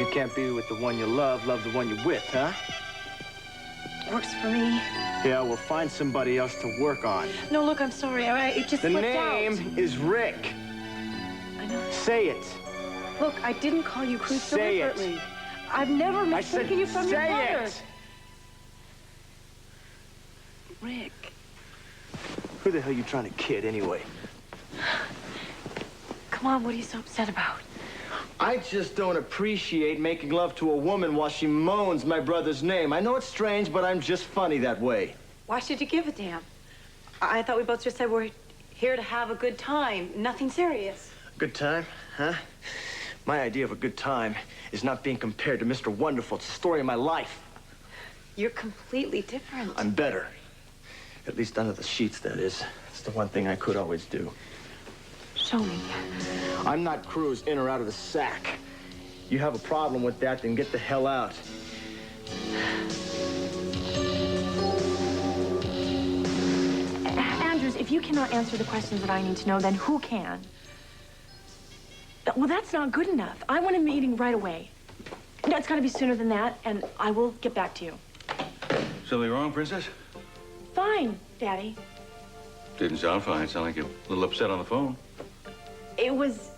If you can't be with the one you love, love the one you're with, huh? Works for me. Yeah, we'll find somebody else to work on. No, look, I'm sorry, all right? It just slipped out. The name is Rick. I know. Say it. Look, I didn't call you Cruz Say deliberately. it. I've never mistaken you from your mother. Say it. Rick. Who the hell are you trying to kid, anyway? Come on, what are you so upset about? I just don't appreciate making love to a woman while she moans my brother's name. I know it's strange, but I'm just funny that way. Why should you give a damn? I thought we both just said we're here to have a good time. Nothing serious. Good time, huh? My idea of a good time is not being compared to Mr. Wonderful. It's the story of my life. You're completely different. I'm better. At least under the sheets, that is. It's the one thing I could always do. Show me. I'm not Cruz in or out of the sack. You have a problem with that, then get the hell out. Andrews, if you cannot answer the questions that I need to know, then who can? Well, that's not good enough. I want a meeting right away. No, it's got to be sooner than that, and I will get back to you. Something wrong, Princess? Fine, Daddy. Didn't sound fine. Sound like you're a little upset on the phone. It was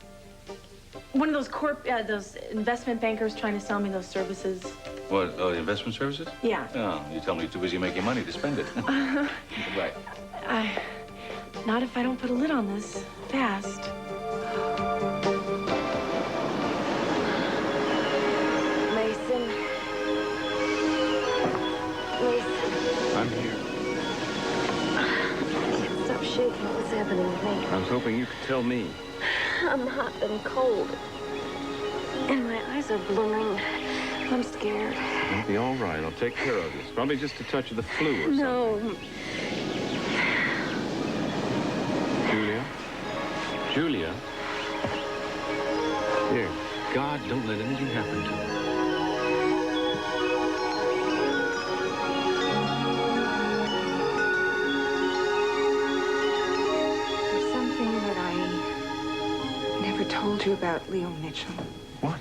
one of those investment bankers trying to sell me those services. What, the investment services? Yeah. Oh, you tell me you're too busy making money to spend it. Right. Not if I don't put a lid on this fast. Mason. I'm here. I can't stop shaking. What's happening with me? I was hoping you could tell me. I'm hot and cold. And my eyes are blurring. I'm scared. It'll be all right. I'll take care of this. Probably just a touch of the flu or something. No. Julia? Julia? Dear God, don't let anything happen to her. There's something that I never told you about Leo Mitchell. What?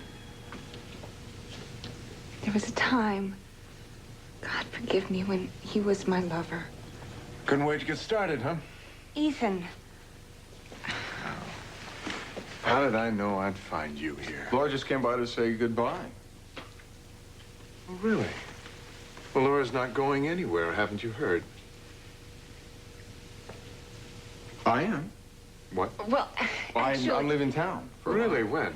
There was a time, God forgive me, when he was my lover. Couldn't wait to get started, huh? Ethan. How did I know I'd find you here? Laura just came by to say goodbye. Oh, really? Well, Laura's not going anywhere, haven't you heard? I am. What? Well, actually... I live in town. Really? When?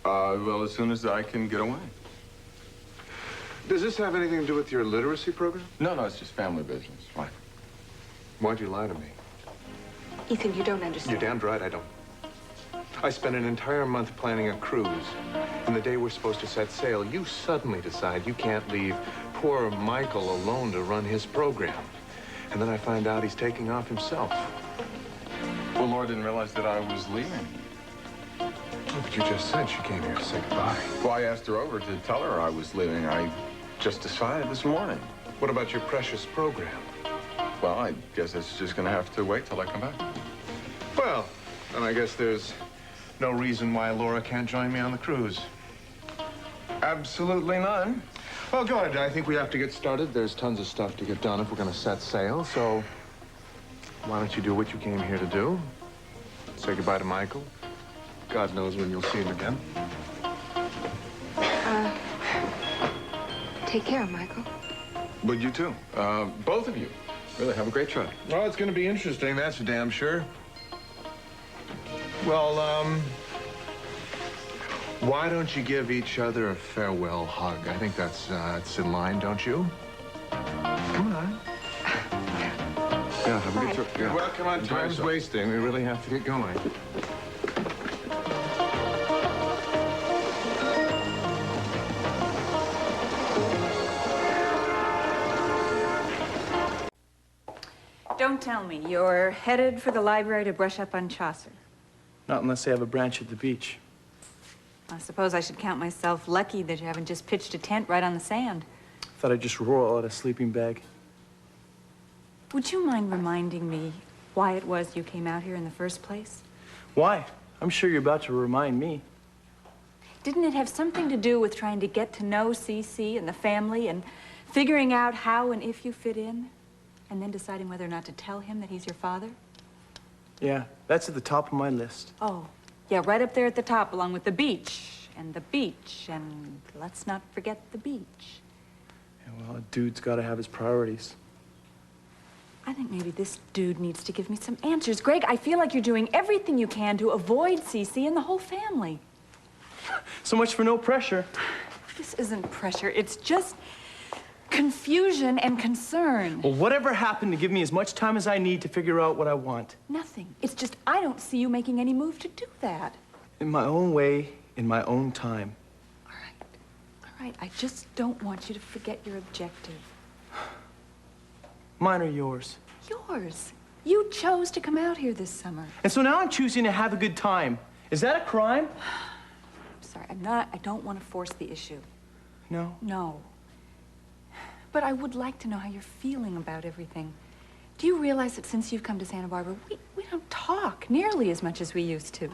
Well, as soon as I can get away. Does this have anything to do with your literacy program? No, it's just family business. Why? Why'd you lie to me? Ethan, you don't understand. You're damned right I don't. I spent an entire month planning a cruise. And the day we're supposed to set sail, you suddenly decide you can't leave poor Michael alone to run his program. And then I find out he's taking off himself. Well, Laura didn't realize that I was leaving. Oh, but you just said she came here to say goodbye. Well, I asked her over to tell her I was leaving. I just decided this morning. What about your precious program? Well, I guess it's just going to have to wait till I come back. Well, then I guess there's no reason why Laura can't join me on the cruise. Absolutely none. Well, good. I think we have to get started. There's tons of stuff to get done if we're going to set sail, so why don't you do what you came here to do? Say goodbye to Michael. God knows when you'll see him again. Take care, Michael. But you too. Both of you. Really, have a great trip. Well, it's going to be interesting, that's for damn sure. Well, why don't you give each other a farewell hug? I think that's in line, don't you? Come on. Yeah, have a good trip. Yeah. Well, come on, time's wasting. We really have to get going. Don't tell me. You're headed for the library to brush up on Chaucer. Not unless they have a branch at the beach. I suppose I should count myself lucky that you haven't just pitched a tent right on the sand. Thought I'd just roll out a sleeping bag. Would you mind reminding me why it was you came out here in the first place? Why? I'm sure you're about to remind me. Didn't it have something to do with trying to get to know Cece and the family and figuring out how and if you fit in? And then deciding whether or not to tell him that he's your father? Yeah, that's at the top of my list. Oh, yeah, right up there at the top, along with the beach, and let's not forget the beach. Yeah, well, a dude's gotta have his priorities. I think maybe this dude needs to give me some answers. Greg, I feel like you're doing everything you can to avoid Cece and the whole family. So much for no pressure. This isn't pressure, it's just confusion and concern. Well, whatever happened to give me as much time as I need to figure out what I want? Nothing. It's just I don't see you making any move to do that. In my own way, in my own time. All right. I just don't want you to forget your objective. Mine or yours? Yours. You chose to come out here this summer. And so now I'm choosing to have a good time. Is that a crime? I'm sorry, I don't want to force the issue. No? No. But I would like to know how you're feeling about everything. Do you realize that since you've come to Santa Barbara, we don't talk nearly as much as we used to?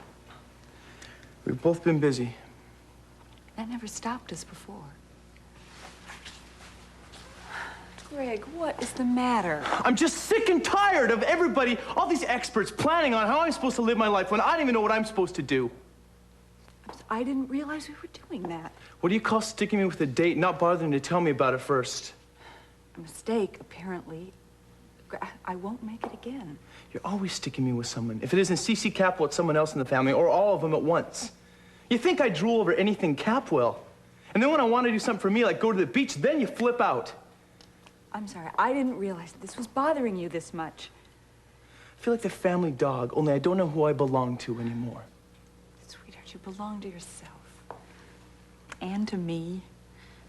We've both been busy. That never stopped us before. Greg, what is the matter? I'm just sick and tired of everybody, all these experts planning on how I'm supposed to live my life when I don't even know what I'm supposed to do. I didn't realize we were doing that. What do you call sticking me with a date and not bothering to tell me about it first? A mistake, apparently. I won't make it again. You're always sticking me with someone. If it isn't Cece Capwell, it's someone else in the family, or all of them at once. You think I drool over anything Capwell. And then when I want to do something for me, like go to the beach, then you flip out. I'm sorry, I didn't realize this was bothering you this much. I feel like the family dog, only I don't know who I belong to anymore. Sweetheart, you belong to yourself. And to me.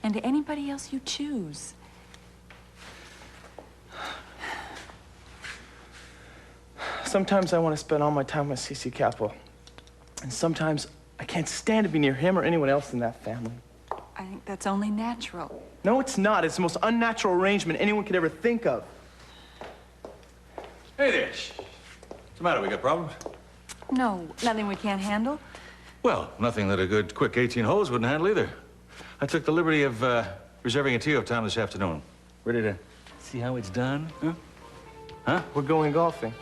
And to anybody else you choose. Sometimes I want to spend all my time with Cece Capwell. And sometimes I can't stand to be near him or anyone else in that family. I think that's only natural. No, it's not. It's the most unnatural arrangement anyone could ever think of. Hey there. What's the matter? We got problems? No, nothing we can't handle. Well, nothing that a good, quick 18 holes wouldn't handle either. I took the liberty of reserving a tee-off time this afternoon. Ready to see how it's done? Huh? Huh? We're going golfing.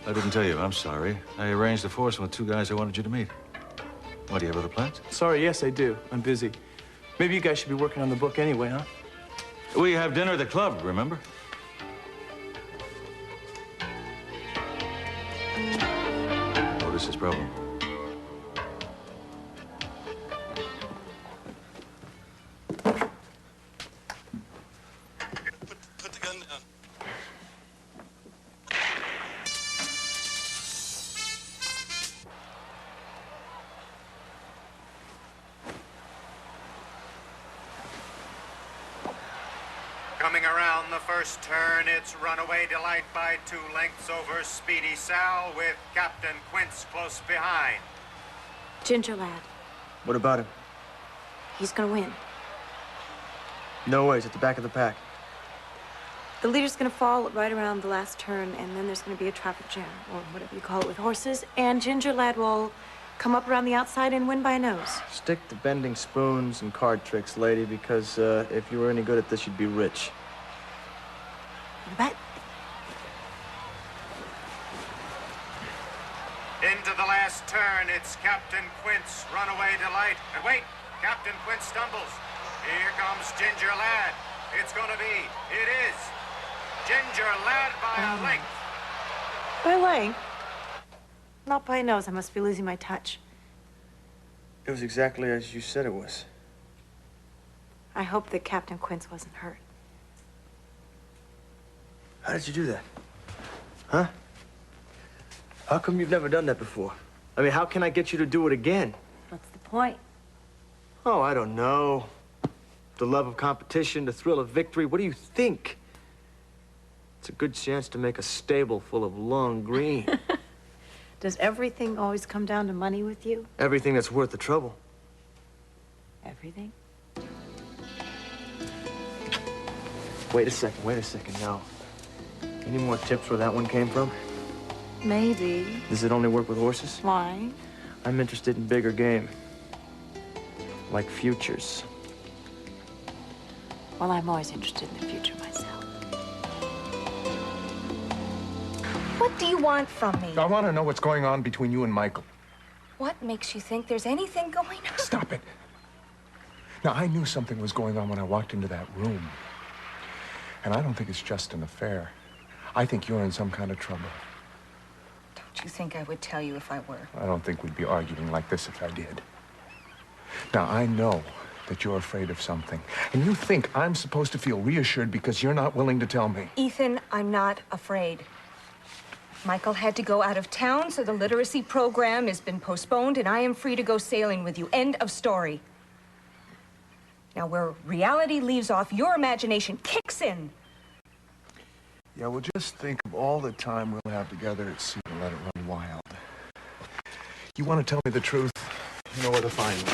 I didn't tell you. I'm sorry. I arranged the foursome with two guys I wanted you to meet. What, do you have other plans? Sorry, yes, I do. I'm busy. Maybe you guys should be working on the book anyway, huh? We have dinner at the club, remember? What is his problem? Put the gun down. Coming around the first turn, it's Runaway Delight by 2 lengths over Speedy Sal with Captain Quince close behind. Ginger lad. What about him? He's gonna win. No way, he's at the back of the pack. The leader's gonna fall right around the last turn, and then there's gonna be a traffic jam, or whatever you call it with horses, and Ginger lad will come up around the outside and win by a nose. Stick to bending spoons and card tricks, lady, because if you were any good at this, you'd be rich. You bet. Into the last turn, it's Captain Quince, Runaway Delight. And wait, Captain Quince stumbles. Here comes Ginger Lad. It's gonna be, it is, Ginger Lad by a length. By a length? Not by a nose. I must be losing my touch. It was exactly as you said it was. I hope that Captain Quince wasn't hurt. How did you do that? Huh? How come you've never done that before? I mean, how can I get you to do it again? What's the point? Oh, I don't know. The love of competition, the thrill of victory. What do you think? It's a good chance to make a stable full of long green. Does everything always come down to money with you? Everything that's worth the trouble. Everything? Wait a second, no. Any more tips where that one came from? Maybe. Does it only work with horses? Why? I'm interested in bigger game. like futures. Well, I'm always interested in the future myself. What do you want from me? I want to know what's going on between you and Michael. What makes you think there's anything going on? Stop it. Now, I knew something was going on when I walked into that room. And I don't think it's just an affair. I think you're in some kind of trouble. Don't you think I would tell you if I were? I don't think we'd be arguing like this if I did. Now, I know that you're afraid of something. And you think I'm supposed to feel reassured because you're not willing to tell me. Ethan, I'm not afraid. Michael had to go out of town, so the literacy program has been postponed, and I am free to go sailing with you. End of story. Now, where reality leaves off, your imagination kicks in. Yeah, well, just think of all the time we'll have together at sea and let it run wild. You want to tell me the truth? You know where to find me.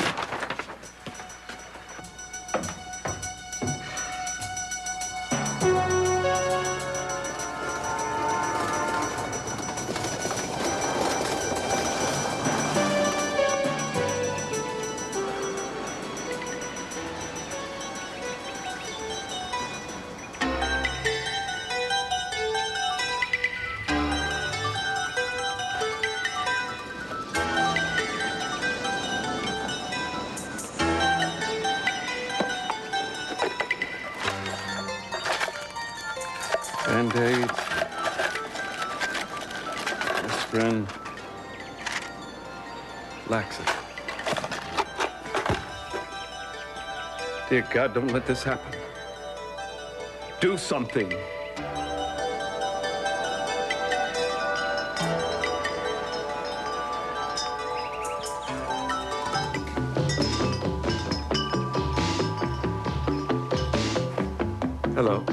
Band-Aid, aspirin, laxative. Dear God, don't let this happen. Do something. Hello.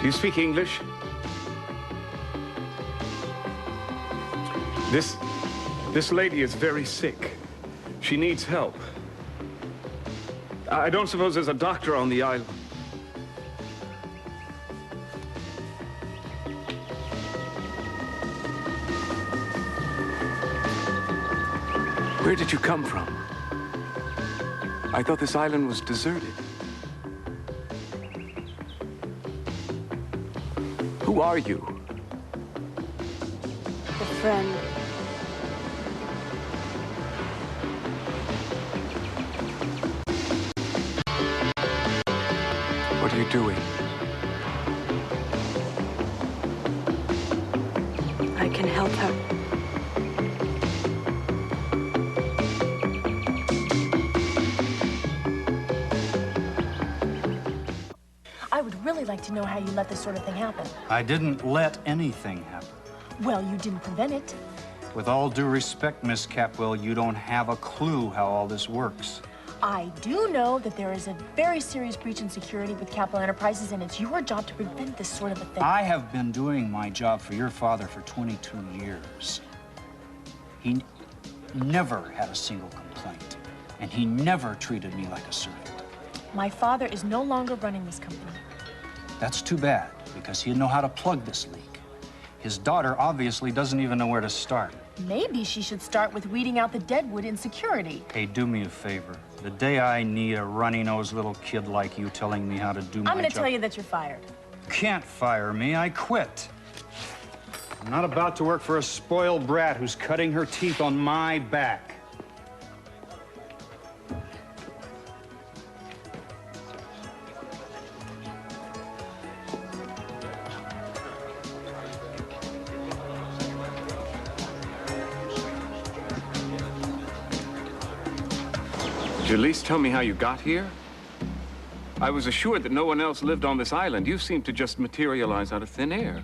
Do you speak English? This lady is very sick. She needs help. I don't suppose there's a doctor on the island. Where did you come from? I thought this island was deserted. Who are you? A friend. What are you doing? I can help her. I would really like to know how you let this sort of thing happen. I didn't let anything happen. Well, you didn't prevent it. With all due respect, Miss Capwell, you don't have a clue how all this works. I do know that there is a very serious breach in security with Capital Enterprises, and it's your job to prevent this sort of a thing. I have been doing my job for your father for 22 years. He never had a single complaint, and he never treated me like a servant. My father is no longer running this company. That's too bad, because he'd know how to plug this leak. His daughter obviously doesn't even know where to start. Maybe she should start with weeding out the deadwood in security. Hey, do me a favor. The day I need a runny-nosed little kid like you telling me how to do my job... I'm going to tell you that you're fired. You can't fire me. I quit. I'm not about to work for a spoiled brat who's cutting her teeth on my back. Could you at least tell me how you got here? I was assured that no one else lived on this island. You seemed to just materialize out of thin air.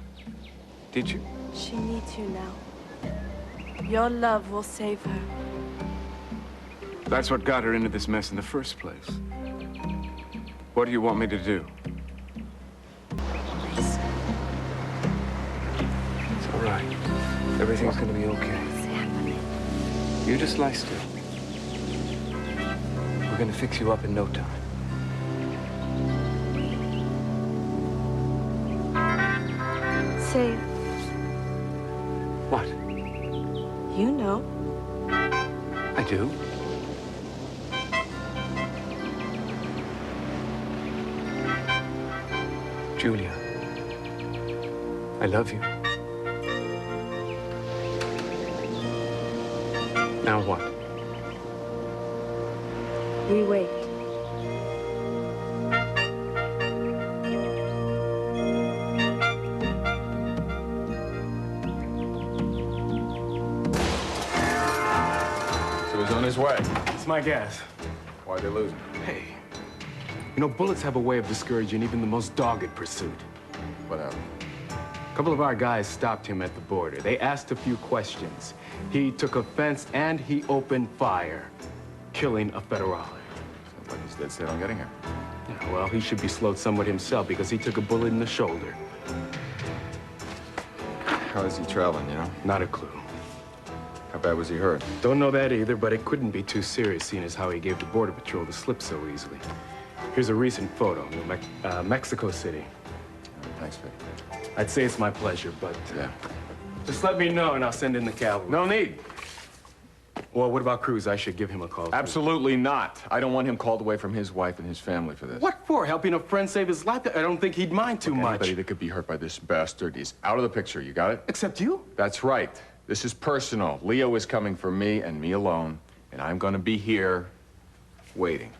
Did you? She needs you now. Your love will save her. That's what got her into this mess in the first place. What do you want me to do? Please. It's all right. Everything's gonna be okay. What's happening? You just lie still. We're gonna fix you up in no time. Say it. What? You know. I do. Julia, I love you. Now what? We wait. So he's on his way. It's my guess. Why'd they lose him? Hey, you know, bullets have a way of discouraging even the most dogged pursuit. What happened? A couple of our guys stopped him at the border. They asked a few questions. He took offense and he opened fire, killing a federale. Sounds like he's dead set on getting here. Yeah, well, he should be slowed somewhat himself because he took a bullet in the shoulder. How is he traveling, you know? Not a clue. How bad was he hurt? Don't know that either, but it couldn't be too serious, seeing as how he gave the Border Patrol the slip so easily. Here's a recent photo, Mexico City. Thanks, Vic. I'd say it's my pleasure, but Yeah. just let me know and I'll send in the cavalry. No need. Well, what about Cruz? I should give him a call. Absolutely not. I don't want him called away from his wife and his family for this. What for? Helping a friend save his life? I don't think he'd mind too much. Anybody that could be hurt by this bastard is out of the picture. You got it? Except you? That's right. This is personal. Leo is coming for me and me alone, and I'm going to be here waiting.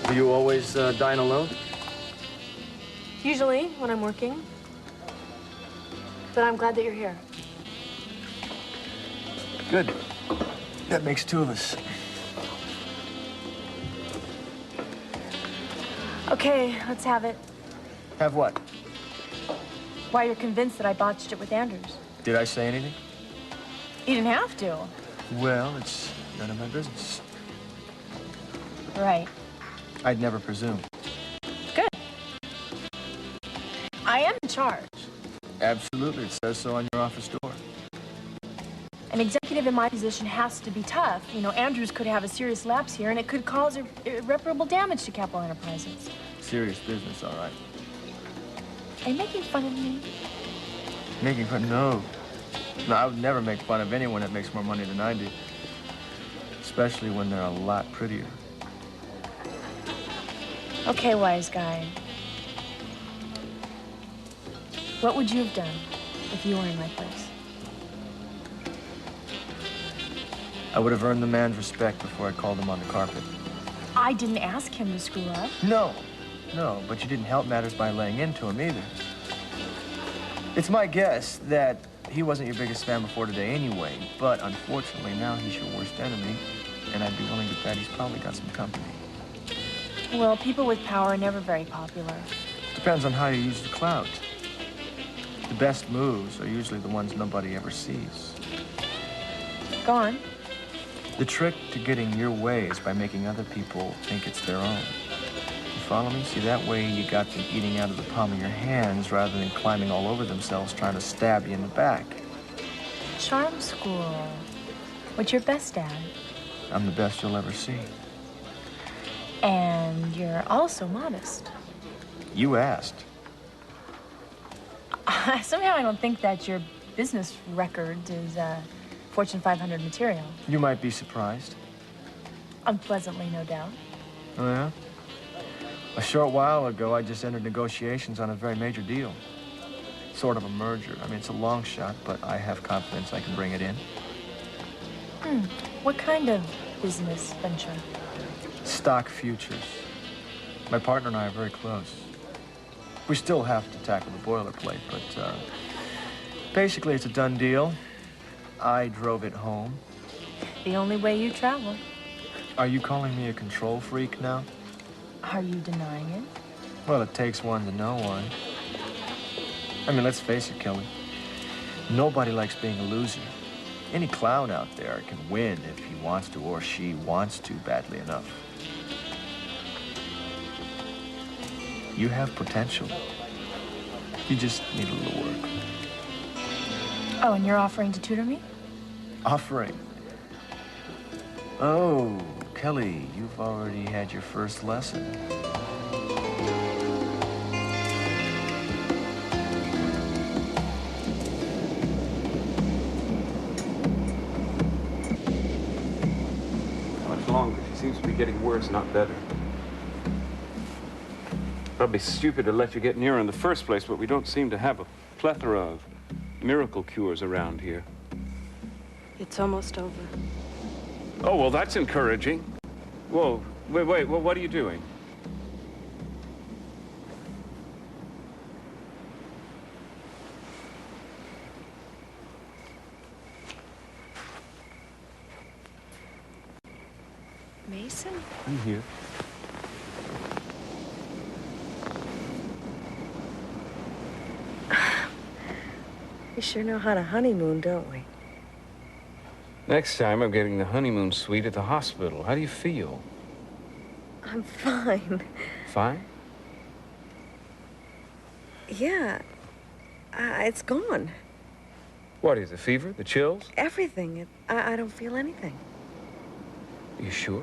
Do you always dine alone? Usually, when I'm working. But I'm glad that you're here. Good. That makes two of us. Okay, let's have it. Have what? Why you're convinced that I botched it with Anders. Did I say anything? You didn't have to. Well, it's none of my business. Right. I'd never presume. Good. I am in charge. Absolutely. It says so on your office door. An executive in my position has to be tough. You know, Andrews could have a serious lapse here, and it could cause irreparable damage to Capital Enterprises. Serious business, all right. Are you making fun of me? Making fun? No. No, I would never make fun of anyone that makes more money than I do. Especially when they're a lot prettier. Okay, wise guy. What would you have done if you were in my place? I would have earned the man's respect before I called him on the carpet. I didn't ask him to screw up. No, but you didn't help matters by laying into him either. It's my guess that he wasn't your biggest fan before today anyway, but unfortunately now he's your worst enemy, and I'd be willing to bet he's probably got some company. Well, people with power are never very popular. Depends on how you use the clout. The best moves are usually the ones nobody ever sees. Go on. The trick to getting your way is by making other people think it's their own. You follow me? See, that way you got them eating out of the palm of your hands rather than climbing all over themselves trying to stab you in the back. Charm school. What you're best at. I'm the best you'll ever see. And you're also modest. You asked. Somehow I don't think that your business record is Fortune 500 material. You might be surprised. Unpleasantly, no doubt. Oh, yeah? A short while ago, I just entered negotiations on a very major deal. Sort of a merger. I mean, it's a long shot, but I have confidence I can bring it in. What kind of business venture? Stock futures. My partner and I are very close. We still have to tackle the boilerplate, but basically it's a done deal. I drove it home. The only way you travel. Are you calling me a control freak now? Are you denying it? Well, it takes one to know one. I mean, let's face it, Kelly. Nobody likes being a loser. Any clown out there can win if he wants to or she wants to badly enough. You have potential. You just need a little work. Oh, and you're offering to tutor me? Offering? Oh, Kelly, you've already had your first lesson. How much longer? She seems to be getting worse, not better. Probably stupid to let you get near her in the first place, but we don't seem to have a plethora of miracle cures around here. It's almost over. Oh, well, that's encouraging. Whoa, wait, well, what are you doing? Meyson? I'm here. We sure know how to honeymoon, don't we? Next time, I'm getting the honeymoon suite at the hospital. How do you feel? I'm fine. Fine? Yeah. It's gone. What is the fever? The chills? Everything. I don't feel anything. You sure?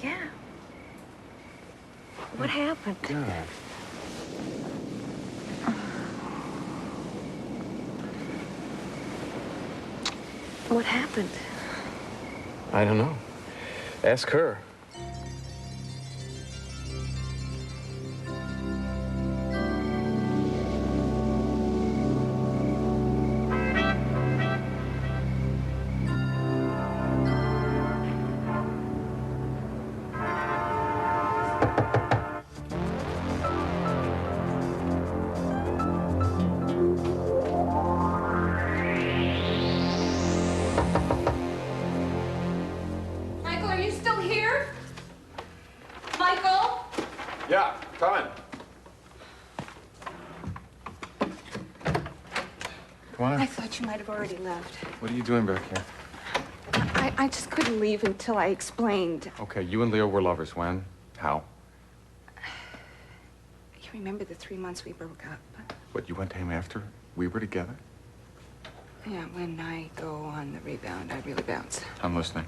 Yeah. What happened? God. What happened? I don't know. Ask her. You might have already left. What are you doing back here? I just couldn't leave until I explained. Okay, you and Leo were lovers. When? How? You remember the 3 months we broke up? What, you went to him after we were together? Yeah, when I go on the rebound, I really bounce. I'm listening.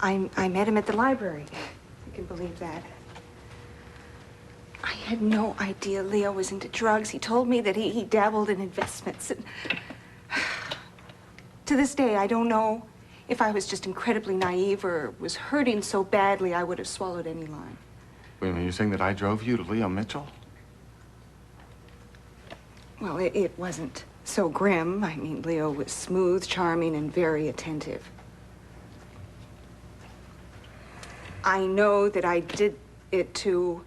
I met him at the library. You can believe that. I had no idea Leo was into drugs. He told me that he dabbled in investments. And to this day, I don't know if I was just incredibly naive or was hurting so badly I would have swallowed any line. Wait a minute, you're saying that I drove you to Leo Mitchell? Well, it wasn't so grim. I mean, Leo was smooth, charming, and very attentive. I know that I did it to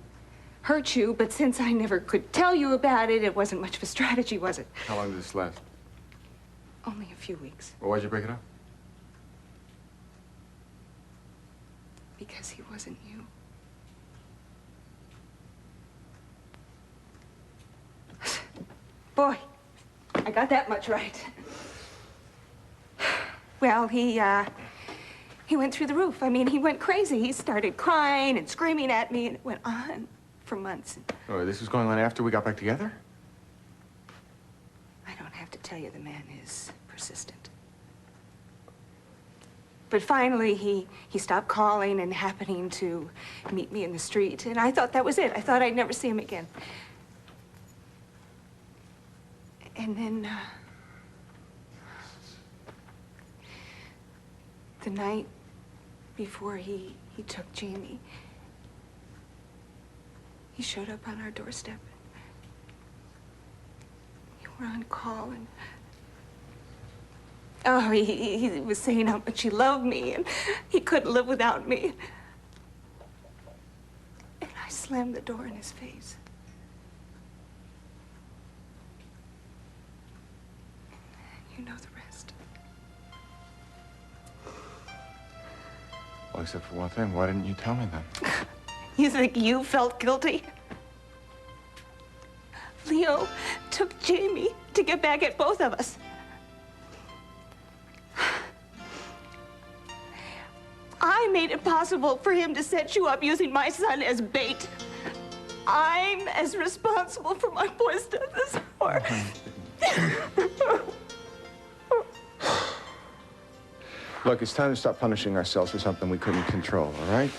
hurt you, but since I never could tell you about it, it wasn't much of a strategy, was it? How long did this last? Only a few weeks. Well, why'd you break it up? Because he wasn't you. Boy, I got that much right. Well, he went through the roof. I mean, he went crazy. He started crying and screaming at me, and it went on for months. Oh, this was going on after we got back together? I don't have to tell you, the man is persistent. But finally, he stopped calling and happening to meet me in the street, and I thought that was it. I thought I'd never see him again. And then, the night before he took Jamie, he showed up on our doorstep. You were on call, and oh, he was saying how much he loved me and he couldn't live without me. And I slammed the door in his face. You know the rest. Well, except for one thing, why didn't you tell me then? You think you felt guilty? Leo took Jamie to get back at both of us. I made it possible for him to set you up using my son as bait. I'm as responsible for my boy's death as you are. Look, it's time to stop punishing ourselves for something we couldn't control, all right?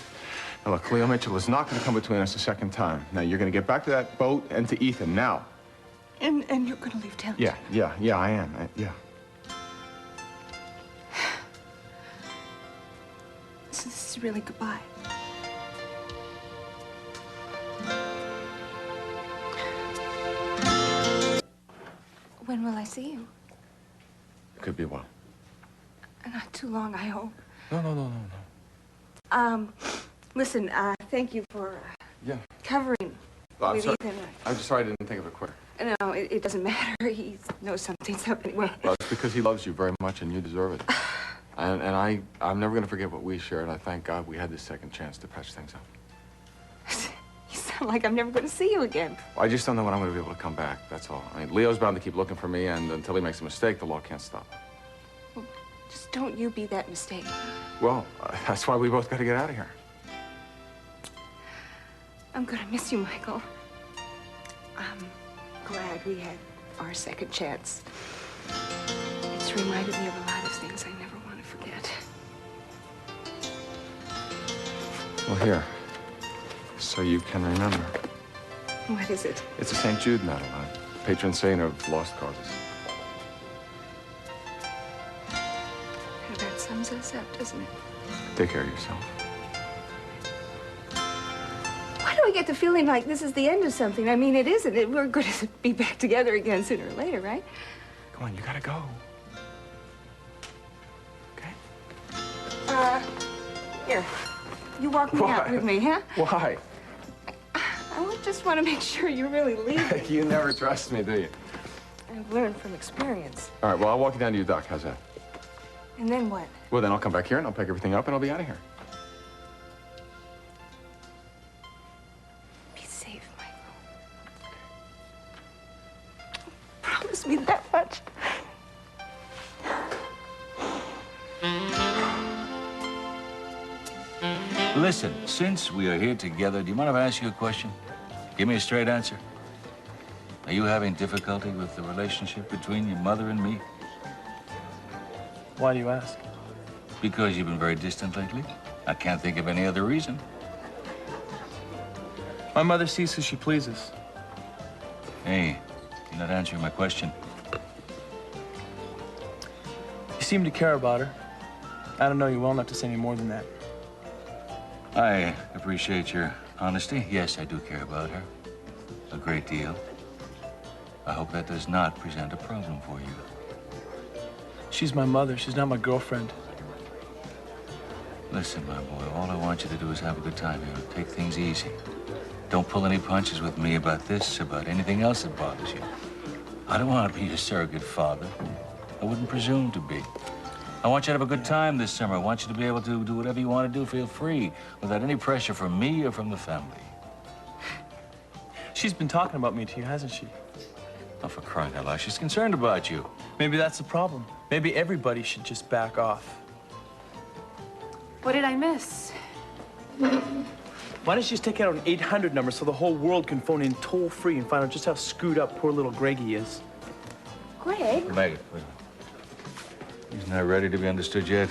Now, look, Leo Mitchell is not going to come between us a second time. Now, you're going to get back to that boat and to Ethan, now. And you're going to leave town? Yeah, I am. Yeah. So this is really goodbye. When will I see you? It could be a while. Not too long, I hope. No. Listen, thank you for covering Well, I'm with sorry. Ethan. I'm just sorry I didn't think of it quicker. No, it doesn't matter. He knows something's up anyway. Well, it's because he loves you very much and you deserve it. and I'm never going to forget what we shared. I thank God we had this second chance to patch things up. You sound like I'm never going to see you again. Well, I just don't know when I'm going to be able to come back, that's all. I mean, Leo's bound to keep looking for me, and until he makes a mistake, the law can't stop. Well, just don't you be that mistake. Well, that's why we both got to get out of here. I'm going to miss you, Michael. I'm glad we had our second chance. It's reminded me of a lot of things I never want to forget. Well, here. So you can remember. What is it? It's a St. Jude medal, patron saint of lost causes. That sums us up, doesn't it? Take care of yourself. Why do I get the feeling like this is the end of something? I mean, it isn't. We're going to be back together again sooner or later, right? Come on, you gotta go. Okay? Here. You walk me out with me, huh? Why? I just want to make sure you really leave. You never trust me, do you? I've learned from experience. All right, well, I'll walk you down to your dock. How's that? And then what? Well, then I'll come back here and I'll pick everything up and I'll be out of here. Be safe, Michael. Promise me that much. Listen, since we are here together, do you mind if I ask you a question? Give me a straight answer. Are you having difficulty with the relationship between your mother and me? Why do you ask? Because you've been very distant lately. I can't think of any other reason. My mother sees who she pleases. Hey, you're not answering my question. You seem to care about her. I don't know you well enough to say any more than that. I appreciate your honesty. Yes, I do care about her. A great deal. I hope that does not present a problem for you. She's my mother. She's not my girlfriend. Listen, my boy, all I want you to do is have a good time here. Take things easy. Don't pull any punches with me about this, about anything else that bothers you. I don't want to be your surrogate father. I wouldn't presume to be. I want you to have a good time this summer. I want you to be able to do whatever you want to do, feel free, without any pressure from me or from the family. She's been talking about me to you, hasn't she? Oh, for crying out loud, she's concerned about you. Maybe that's the problem. Maybe everybody should just back off. What did I miss? Why don't you just take out an 800 number so the whole world can phone in toll-free and find out just how screwed up poor little Greggy is? Greg? Maggie, wait a minute. He's not ready to be understood yet.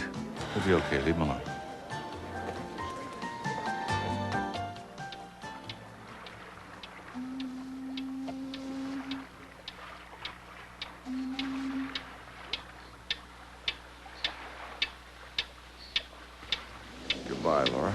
He'll be okay. Leave him alone. Goodbye, Laura.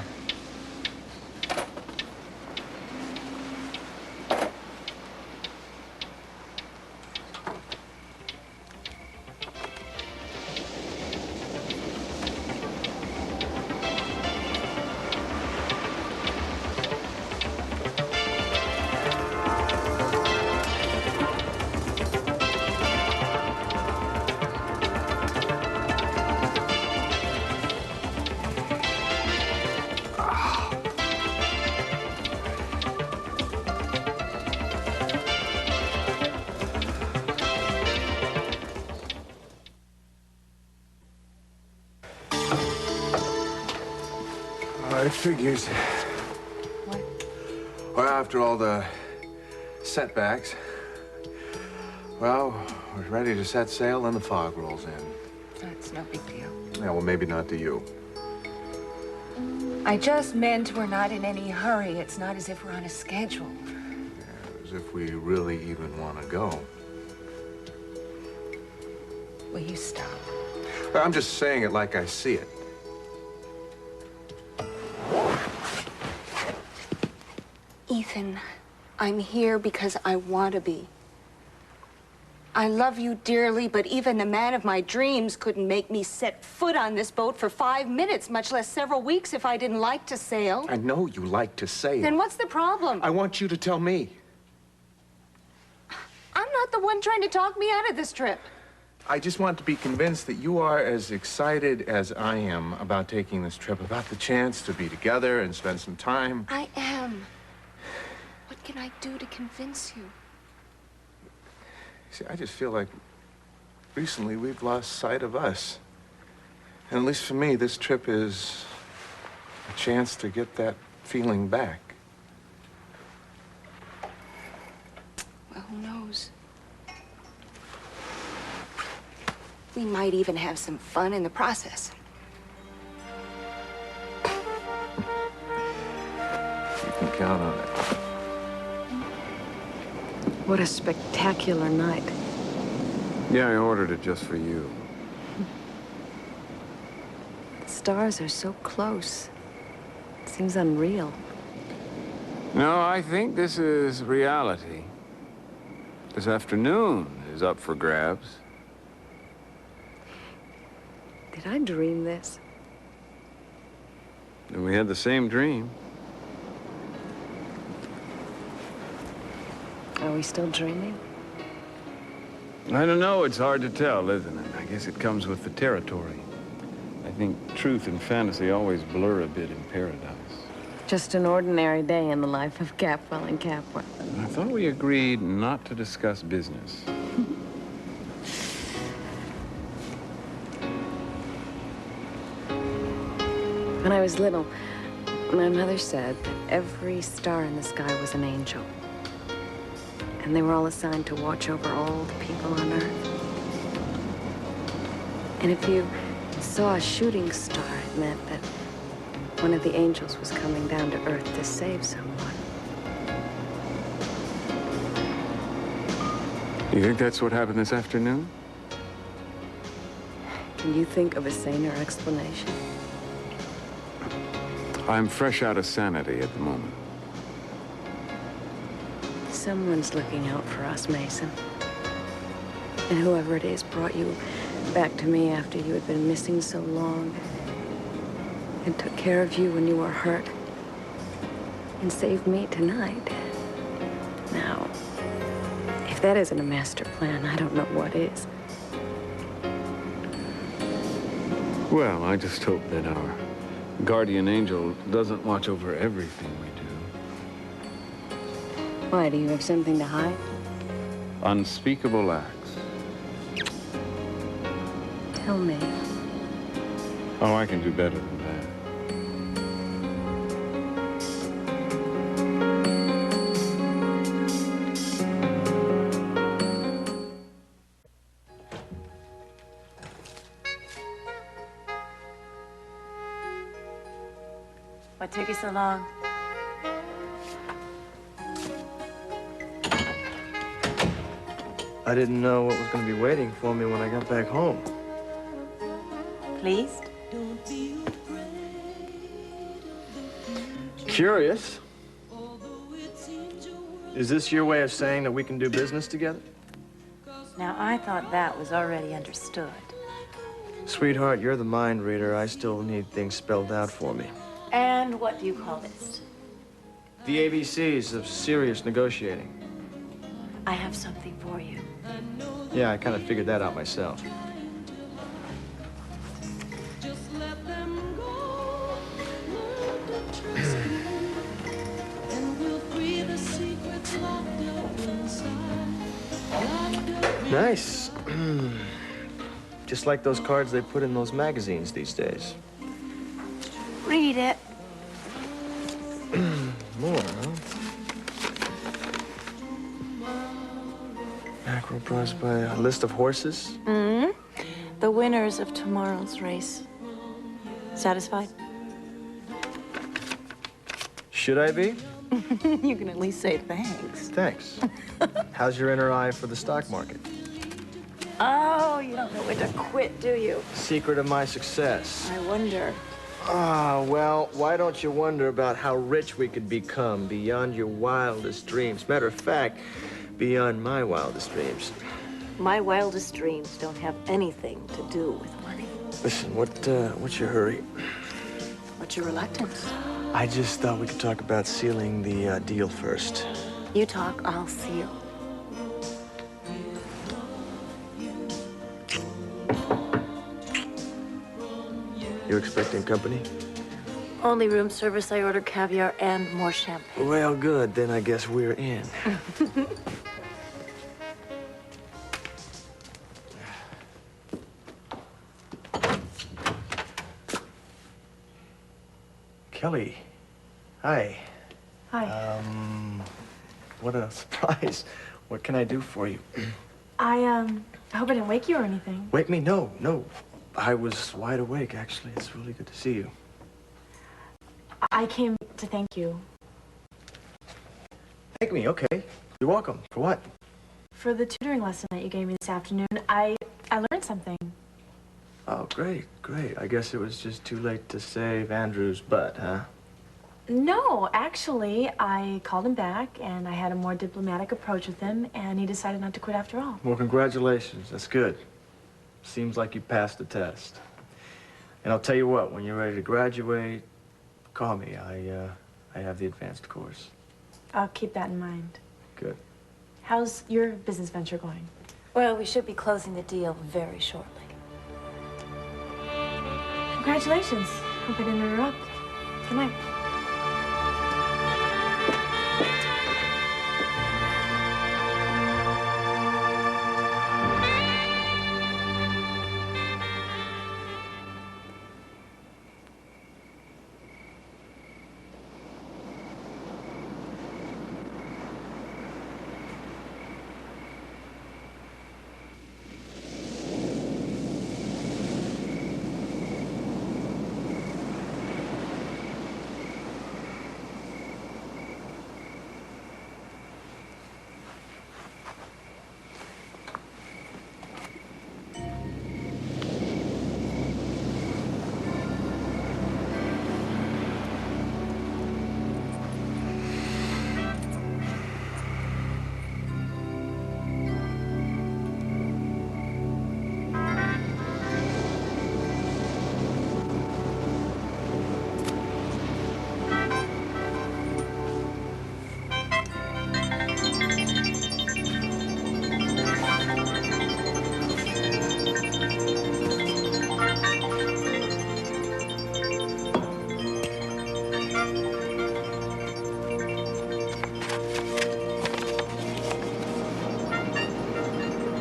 I figures. What? Well, after all the setbacks, well, we're ready to set sail and the fog rolls in. That's no big deal. Yeah, well, maybe not to you. I just meant we're not in any hurry. It's not as if we're on a schedule. Yeah, as if we really even want to go. Will you stop? I'm just saying it like I see it. Ethan, I'm here because I want to be. I love you dearly, but even the man of my dreams couldn't make me set foot on this boat for 5 minutes, much less several weeks if I didn't like to sail. I know you like to sail. Then what's the problem? I want you to tell me. I'm not the one trying to talk me out of this trip. I just want to be convinced that you are as excited as I am about taking this trip, about the chance to be together and spend some time. I am. What can I do to convince you? See, I just feel like recently we've lost sight of us. And at least for me, this trip is a chance to get that feeling back. Well, who knows? We might even have some fun in the process. You can count on it. What a spectacular night. Yeah, I ordered it just for you. The stars are so close. It seems unreal. No, I think this is reality. This afternoon is up for grabs. Did I dream this? And we had the same dream. Are we still dreaming? I don't know. It's hard to tell, isn't it? I guess it comes with the territory. I think truth and fantasy always blur a bit in paradise. Just an ordinary day in the life of Capwell and Capwell. I thought we agreed not to discuss business. When I was little, my mother said that every star in the sky was an angel. And they were all assigned to watch over all the people on Earth. And if you saw a shooting star, it meant that one of the angels was coming down to Earth to save someone. Do you think that's what happened this afternoon? Can you think of a saner explanation? I'm fresh out of sanity at the moment. Someone's looking out for us, Meyson. And whoever it is brought you back to me after you had been missing so long. And took care of you when you were hurt. And saved me tonight. Now, if that isn't a master plan, I don't know what is. Well, I just hope that our guardian angel doesn't watch over everything we do. Why, do you have something to hide? Unspeakable acts. Tell me. Oh, I can do better than that. What took you so long? I didn't know what was going to be waiting for me when I got back home. Pleased? Curious. Is this your way of saying that we can do business together? Now, I thought that was already understood. Sweetheart, you're the mind reader. I still need things spelled out for me. And what do you call this? The ABCs of serious negotiating. I have something for you. Yeah, I kind of figured that out myself. Nice. Just like those cards they put in those magazines these days. Read it. More, huh? We're impressed by a list of horses. Mm-hmm. The winners of tomorrow's race. Satisfied? Should I be? You can at least say thanks. Thanks. How's your inner eye for the stock market? Oh, you don't know when to quit, do you? Secret of my success. I wonder. Ah, well, why don't you wonder about how rich we could become beyond your wildest dreams? Matter of fact, beyond my wildest dreams. My wildest dreams don't have anything to do with money. Listen, what's your hurry? What's your reluctance? I just thought we could talk about sealing the deal first. You talk, I'll seal. You expecting company? Only room service. I order caviar and more champagne. Well, good. Then I guess we're in. Kelly. Hi. Hi. What a surprise. What can I do for you? I hope I didn't wake you or anything. Wake me? No, no. I was wide awake, actually. It's really good to see you. I came to thank you. Thank me, okay. You're welcome. For what? For the tutoring lesson that you gave me this afternoon. I learned something. Oh, great, great. I guess it was just too late to save Andrew's butt, huh? No, actually, I called him back, and I had a more diplomatic approach with him, and he decided not to quit after all. Well, congratulations. That's good. Seems like you passed the test. And I'll tell you what, when you're ready to graduate, call me. I have the advanced course. I'll keep that in mind. Good. How's your business venture going? Well, we should be closing the deal very shortly. Congratulations. Hope I didn't interrupt. Good night.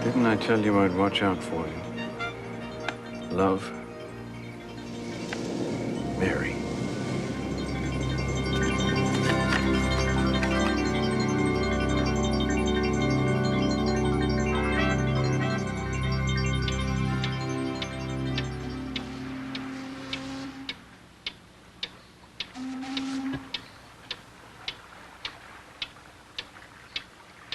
Didn't I tell you I'd watch out for you? Love, Mary.